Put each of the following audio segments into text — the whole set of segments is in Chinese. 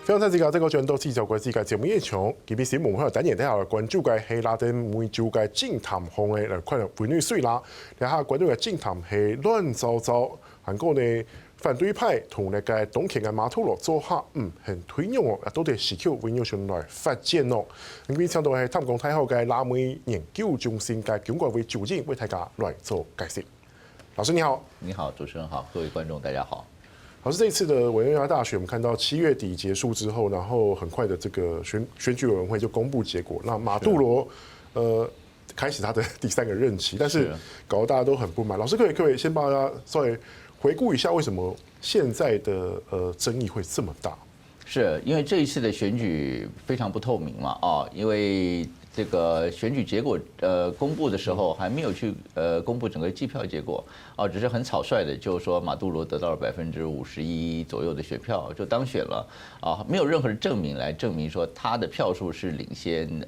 非常在這個轉到四條國際嘅節目現場，特別是我們喺度等人睇下關注嘅係拉丁美洲嘅政壇行嘅嚟看委內瑞拉，睇下關注嘅政壇係亂糟糟，韓國呢反對派同那個當權嘅馬杜羅做下很推用哦，都係時求委內瑞拉來發展哦。咁邊聽到係探講太后嘅拉美研究中心嘅總幹事主任為大家來做解釋。老師你好，你好，主持人好，各位觀眾大家好。老師，這一次的委內瑞拉大選，我們看到7月底結束之後，然後很快的這個選舉委員會就公布結果，那馬杜羅開始他的第3個任期，但是搞得大家都很不滿。老師可以先幫大家稍微回顧一下，為什麼現在的爭議會這麼大？是因為這一次的選舉非常不透明嘛，因為這個選舉結果公布的時候還沒有去公布整個計票結果，只是很草率的就說馬杜羅得到了51%左右的選票就當選了，沒有任何的證明來證明說他的票數是領先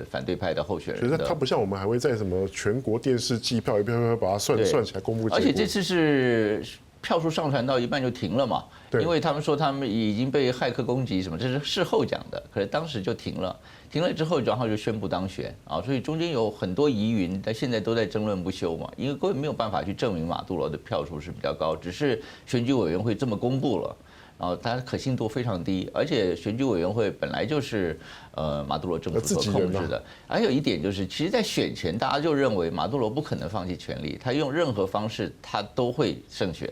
反對派的候選人的。他不像我們還會在什麼全國電視計票一票把它算起來公布結果，而且這次是票數上傳到一半就停了嘛，因為他們說他們已經被駭客攻擊什麼，這是事後講的，可是當時就停了。停了之後，然後就宣布當選啊，所以中間有很多疑雲，但現在都在爭論不休嘛，因為各位沒有辦法去證明馬杜羅的票數是比較高，只是選舉委員會這麼公布了，然後它可信度非常低，而且選舉委員會本來就是馬杜羅政府所控制的，還有一點就是，其實在選前大家就認為馬杜羅不可能放棄權力，他用任何方式他都會勝選。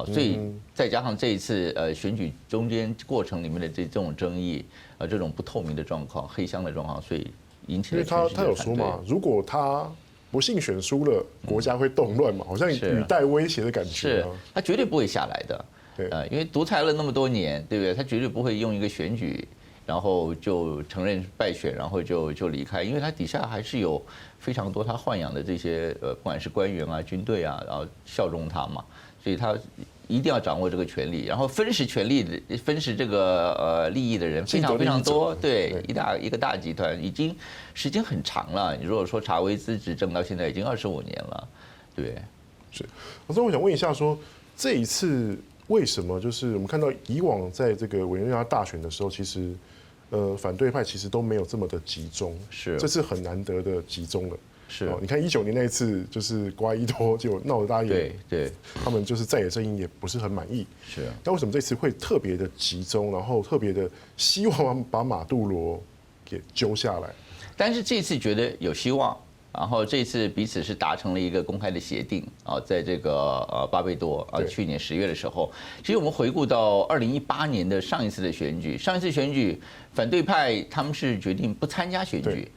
所以再加上這一次選舉中間過程裡面的這種爭議，這種不透明的狀況、黑箱的狀況，所以引起了全世界的反對。他有說嘛，如果他不幸選輸了，國家會動亂嘛，好像語帶威脅的感覺。是，他絕對不會下來的。因為獨裁了那麼多年，對不對？他絕對不會用一個選舉，然後就承認敗選，然後就離開，因為他底下還是有非常多他豢養的這些不管是官員啊、軍隊啊，然後效忠他嘛。所以他一定要掌握這個權力，然後分食權力的、分食這個利益的人非常非常多，對，一個大集團，已經時間很長了。你如果說查韋斯執政到現在已經25年了，對。是，老師，我想問一下說，這一次為什麼就是我們看到以往在這個委內瑞拉大選的時候，其實反對派其實都沒有這麼的集中，是，這次很難得的集中了。是，你看19年那一次，就是瓜伊多就鬧得大家也，對，他們就是在野陣營也不是很滿意。是，但為什麼這次會特別的集中，然後特別的希望把馬杜羅給揪下來？但是這次覺得有希望，然後這次彼此是達成了一個公開的協定啊，在這個巴貝多啊，去年10月的時候，其實我們回顧到2018年的上一次的選舉，上一次選舉反對派他們是決定不參加選舉，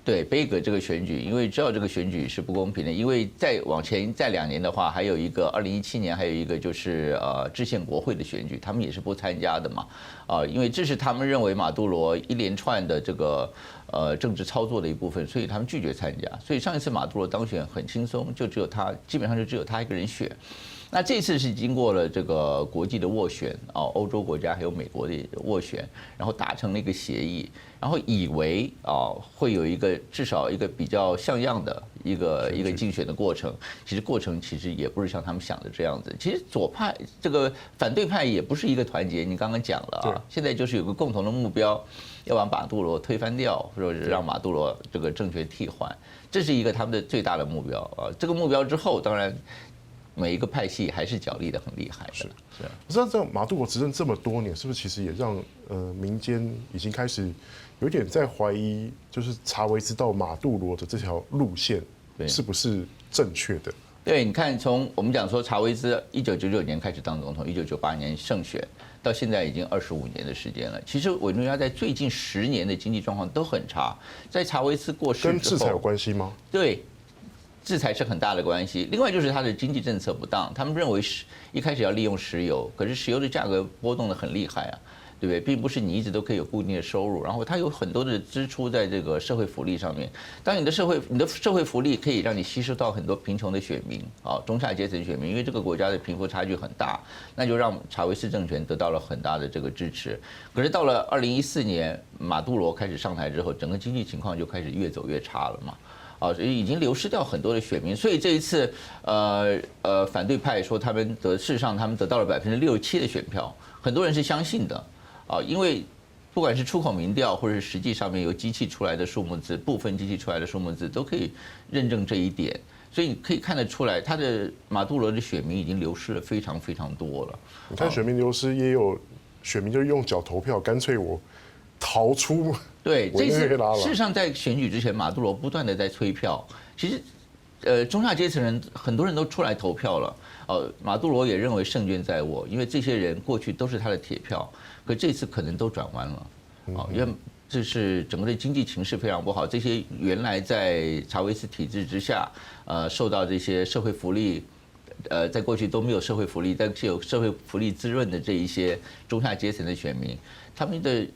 對杯葛這個選舉，因為知道這個選舉是不公平的，因為再往前再2年的話，還有一個2017年，還有一個就是制憲國會的選舉，他們也是不參加的嘛，因為這是他們認為馬杜羅一連串的這個政治操作的一部分，所以他們拒絕參加。所以上一次馬杜羅當選很輕鬆，就只有他，基本上就只有他一個人選。那這次是經過了這個國際的斡旋啊，歐洲國家還有美國的斡旋，然後達成了一個協議，然後以為會有一個至少一個比較像樣的一個競選的過程。其實過程其實也不是像他們想的這樣子。其實左派這個反對派也不是一個團結。你剛剛講了啊，現在就是有個共同的目標，要把馬杜羅推翻掉，或者是讓馬杜羅這個政權替換，這是一個他們的最大的目標啊。這個目標之後，當然。每一個派系還是角力得很厲害的。是。我知道這馬杜羅執政這麼多年，是不是其實也讓民間已經開始有點在懷疑，就是查韋斯到馬杜羅的這條路線是不是正確的？對，你看從我們講說查韋斯1999年開始當總統，1998年勝選，到現在已經25年的時間了。其實委內瑞拉在最近10年的經濟狀況都很差，在查韋斯過世之後，跟制裁有關係嗎？對。制裁是很大的關係，另外就是它的經濟政策不當，他們認為一開始要利用石油，可是石油的價格波動得很厲害啊，對不對？並不是你一直都可以有固定的收入，然後它有很多的支出在這個社會福利上面。當你的社會福利可以讓你吸收到很多貧窮的選民啊，中下階層選民，因為這個國家的貧富差距很大，那就讓查韋斯政權得到了很大的這個支持。可是到了2014年，馬杜羅開始上台之後，整個經濟情況就開始越走越差了嘛。所以已經流失掉很多的選民，所以這一次，反對派說他們事實上他們得到了67%的選票，很多人是相信的，啊，因为不管是出口民调，或者是实际上面由机器出来的数目字，部分机器出来的数目字，都可以认证这一点。所以你可以看得出来，他的马杜罗的选民已经流失了非常非常多了。你看选民流失，也有选民就是用脚投票，干脆我逃出。对，这次事实上在选举之前，马杜罗不断的在催票。其实，中下阶层人很多人都出来投票了。马杜罗也认为胜券在握，因为这些人过去都是他的铁票，可这次可能都转弯了。因为这是整个的经济情势非常不好，这些原来在查韦斯体制之下，受到这些社会福利，在过去都没有社会福利，但是有社会福利滋润的这一些中下阶层的选民，他们的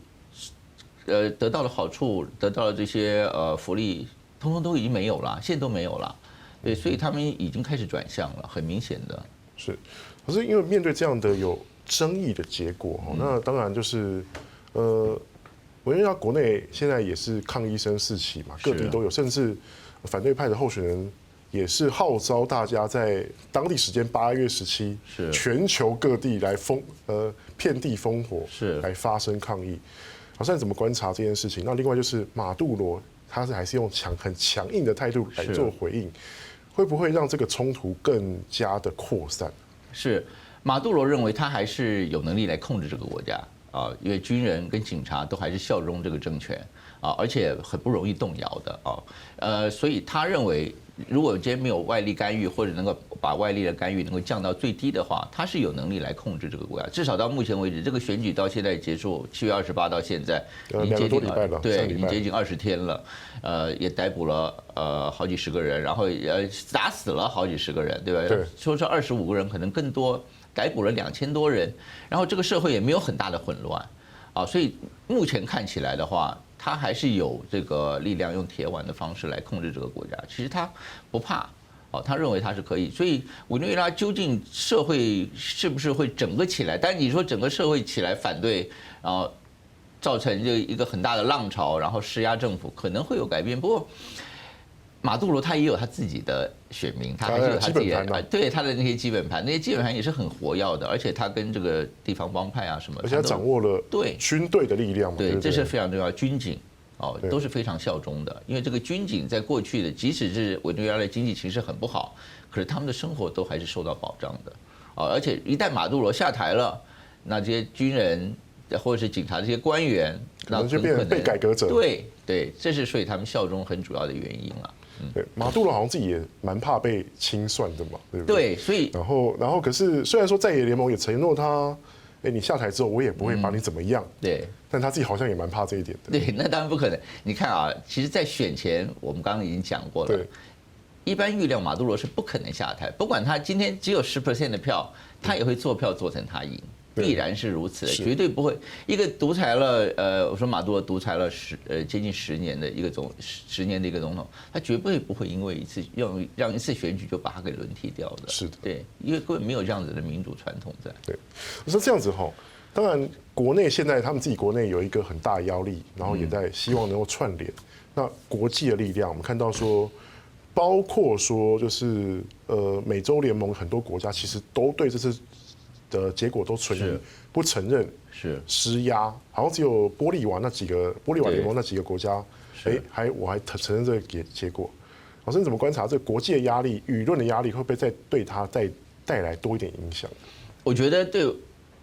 得到了好处，得到了这些福利，通通都已经没有了，现在都没有了。对，所以他们已经开始转向了，很明显的。是，可是因为面对这样的有争议的结果，那当然就是我认为国内现在也是抗议声四起嘛，各地都有，甚至反对派的候选人也是号召大家在当地时间8月17，全球各地来遍地烽火，来发声抗议。好，现在怎么观察这件事情？那另外就是马杜罗，他还是用很强硬的态度来做回应，会不会让这个冲突更加的扩散？是，马杜罗认为他还是有能力来控制这个国家啊，因为军人跟警察都还是效忠这个政权啊，而且很不容易动摇的啊，所以他认为，如果今天没有外力干预，或者能够把外力的干预能够降到最低的话，他是有能力来控制这个国家。至少到目前为止，这个选举到现在结束，7月28到现在已经接近对，已经接近20天了，也逮捕了好几十个人，然后打死了好几十个人，对吧？对，说这25个人可能更多，逮捕了2000多人，然后这个社会也没有很大的混乱啊，所以目前看起来的话，他还是有这个力量用铁腕的方式来控制这个国家。其实他不怕，他认为他是可以。所以委内瑞拉究竟社会是不是会整个起来？但你说整个社会起来反对，然后造成这一个很大的浪潮，然后施压政府，可能会有改变。不过马杜罗他也有他自己的选民，他还是有他自己的对他的那些基本盘，那些基本盘也是很活跃的，而且他跟这个地方帮派啊什么，而且他掌握了对军队的力量嘛，对，这是非常重要。军警都是非常效忠的，因为这个军警在过去的，即使是委内瑞拉的经济形势很不好，可是他们的生活都还是受到保障的而且一旦马杜罗下台了，那这些军人或者是警察这些官员，可能就变成被改革者。对，这是所以他们效忠很主要的原因了。对，马杜罗好像自己也蛮怕被清算的嘛，对不对？对，所以然后可是虽然说在野联盟也承诺他，你下台之后我也不会把你怎么样，对，但他自己好像也蛮怕这一点的。对，那当然不可能。你看啊，其实，在选前我们刚刚已经讲过了，一般预料马杜罗是不可能下台，不管他今天只有10% 的票，他也会做票做成他赢。必然是如此的，绝对不会。一个独裁了，我说马杜罗独裁了接近10年的一个10年的一个总统，他绝对不会因为让一次选举就把他给轮替掉的。是的，对，因为根本没有这样子的民主传统在。对，我说这样子哈，当然国内现在他们自己国内有一个很大的压力，然后也在希望能够串联。那国际的力量，我们看到说，包括说就是美洲联盟很多国家其实都对这次的结果都存疑，不承认，施压，好像只有玻利瓦联盟那几个国家，我还承认这个结果。老师，你怎么观察这个国际的压力、舆论的压力，会不会对他再带来多一点影响？我觉得对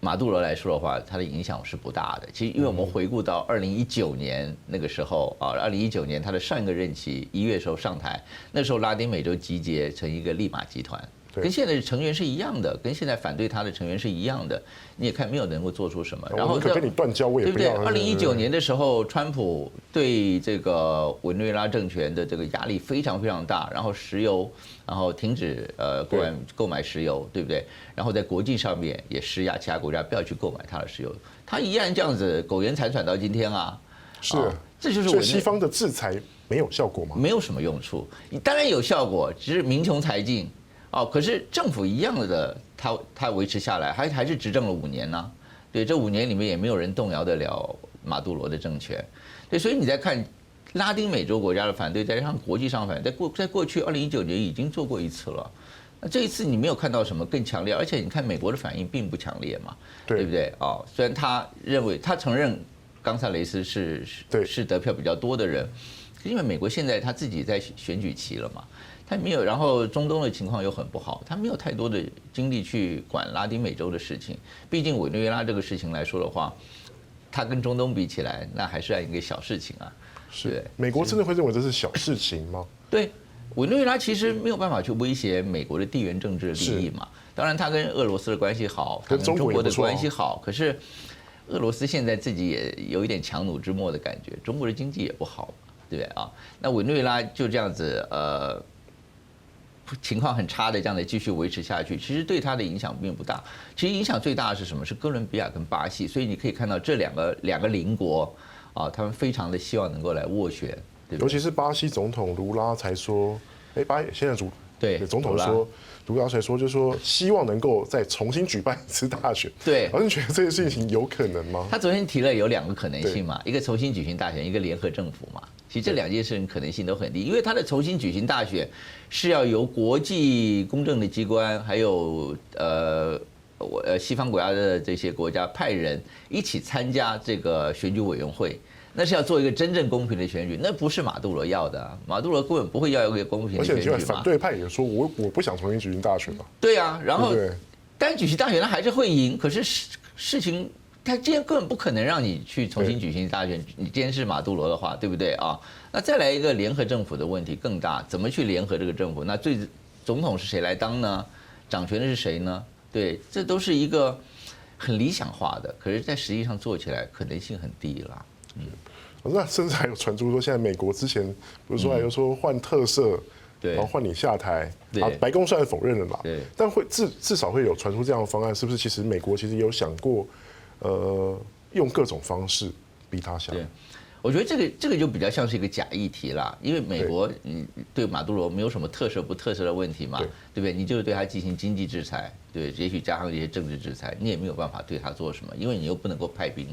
马杜罗来说的话，他的影响是不大的。其实，因为我们回顾到2019年那个时候2019年他的上一个任期1月时候上台，那时候拉丁美洲集结成一个利马集团。跟现在的成员是一样的，跟现在反对他的成员是一样的，你也看没有能够做出什么。然后跟你断交，我也不要。对不对？2019年的时候，川普对这个委内瑞拉政权的这个压力非常非常大，然后石油，然后停止购买石油，对不对？然后在国际上面也施压其他国家不要去购买他的石油，他依然这样子苟延残喘到今天啊。是，这就是所以西方的制裁没有效果吗？没有什么用处，当然有效果，只是民穷财尽。可是政府一样的，他维持下来，还是执政了5年呢。对，这5年里面也没有人动摇得了马杜罗的政权。对，所以你在看拉丁美洲国家的反对，再加上国际上反对，在过去2019年已经做过一次了。那这一次你没有看到什么更强烈，而且你看美国的反应并不强烈嘛，对不对？哦，虽然他承认冈萨雷斯是得票比较多的人，因为美国现在他自己在选举期了嘛，他没有，然后中东的情况又很不好，他没有太多的精力去管拉丁美洲的事情。毕竟委内瑞拉这个事情来说的话，它跟中东比起来，那还算一个小事情啊。是，美国真的会认为这是小事情吗？对。委内瑞拉其实没有办法去威胁美国的地缘政治利益嘛。当然，他跟俄罗斯的关系好，跟中国的关系好。可是，俄罗斯现在自己也有一点强弩之末的感觉，中国的经济也不好，对不对啊？那委内瑞拉就这样子，情况很差的这样的继续维持下去，其实对它的影响并不大。其实影响最大的是什么？是哥伦比亚跟巴西。所以你可以看到这两个邻国啊，他们非常的希望能够来斡旋。尤其是巴西总统卢拉才说，现在总统说，卢拉才说，就是说希望能够再重新举办一次大选。对，而你觉得这件事情有可能吗？他昨天提了有2个可能性嘛，一个重新举行大选，一个联合政府嘛。其实这2件事情可能性都很低，因为他的重新举行大选是要由国际公正的机关，还有西方国家的这些国家派人一起参加这个选举委员会。那是要做一个真正公平的选举，那不是马杜罗要的啊，马杜罗根本不会要一个公平的选举嘛。而且反对派也说，我不想重新举行大选嘛。对啊，然后但举行大选他还是会赢，可是事情他今天根本不可能让你去重新举行大选。你今天是马杜罗的话，对不对啊？那再来一个联合政府的问题更大，怎么去联合这个政府？那总统是谁来当呢？掌权的是谁呢？对，这都是一个很理想化的，可是在实际上做起来可能性很低啦。那甚至还有传出说，现在美国之前不是说还有说换特赦，然后换你下台，白宫虽然否认了嘛，但会至少会有传出这样的方案，是不是？其实美国其实有想过，用各种方式逼他下台。我觉得这个就比较像是一个假议题啦，因为美国对马杜罗没有什么特赦不特赦的问题嘛，对不对？你就是对他进行经济制裁，对，也许加上一些政治制裁，你也没有办法对他做什么，因为你又不能够派兵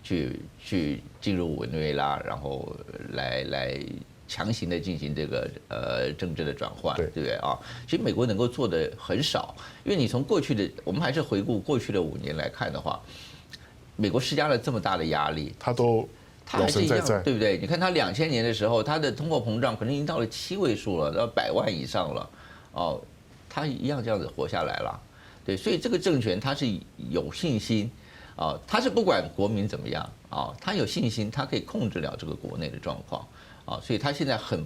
去进入委内瑞拉，然后来强行的进行这个政治的转换，对不对啊？其实美国能够做的很少，因为你从过去的，我们还是回顾过去的5年来看的话，美国施加了这么大的压力，他还是一样，对不对？你看他2000年的时候，他的通货膨胀可能已经到了7位数了，到100万以上了，哦，他一样这样子活下来了，对，所以这个政权他是有信心。他是不管国民怎么样啊，他有信心，他可以控制了这个国内的状况啊，所以他现在很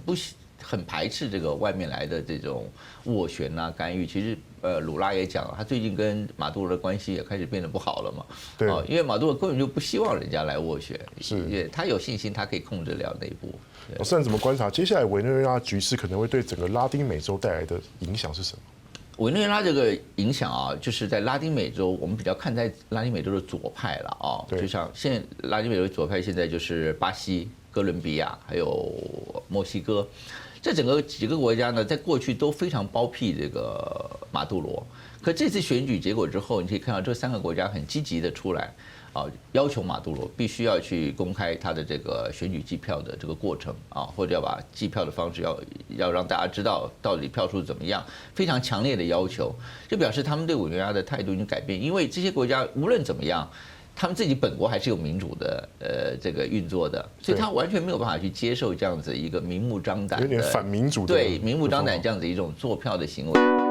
排斥这个外面来的这种斡旋啊、干预。其实鲁拉也讲了，他最近跟马杜罗的关系也开始变得不好了嘛。对，因为马杜罗根本就不希望人家来斡旋，是，因为他有信心，他可以控制了内部。我现在怎么观察接下来委内瑞拉局势可能会对整个拉丁美洲带来的影响是什么？委内瑞拉这个影响啊，就是在拉丁美洲，我们比较看在拉丁美洲的左派了啊，就像现在拉丁美洲的左派现在就是巴西、哥伦比亚还有墨西哥，这整个几个国家呢，在过去都非常包庇这个马杜罗，可这次选举结果之后，你可以看到这3个国家很积极的出来。要求马杜罗必须要去公开他的这个选举计票的这个过程啊，或者要把计票的方式要让大家知道到底票数怎么样，非常强烈的要求，就表示他们对委内瑞拉的态度已经改变，因为这些国家无论怎么样，他们自己本国还是有民主的这个运作的，所以他完全没有办法去接受这样子一个明目张胆的有点反民主的，对明目张胆这样子一种做票的行为。